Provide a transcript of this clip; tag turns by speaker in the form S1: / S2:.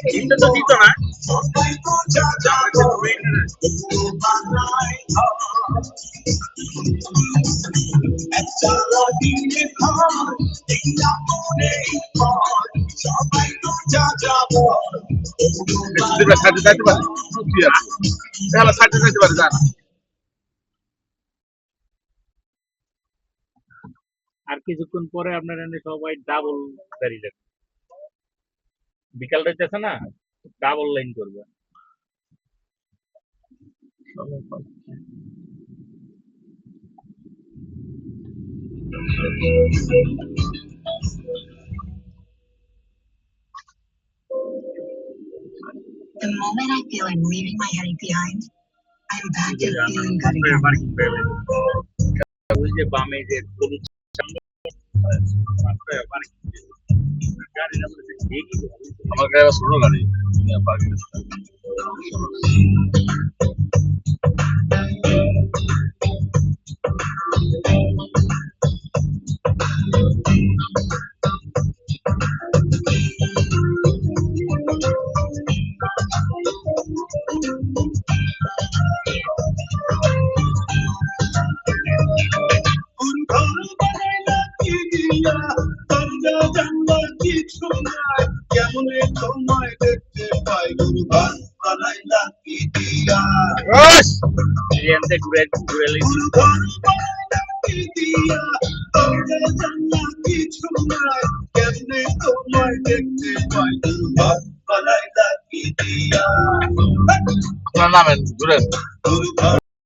S1: ডিমটা তো দিত না সাথে যাইতে পারে সাথে যাইতে পারে জানা আর কিছুক্ষণ পরে আপনার এনে সবাই ডাবল দাঁড়িয়ে যাবে বিকাল রাইতেছে না ডাবল লাইন করবে
S2: The moment I feel I'm leaving my headache behind, I'm back to feeling good again.
S1: ওই যে বামে যে আমার গাড়ি ছোট গাড়ি আপনার নামেন ঘুরেন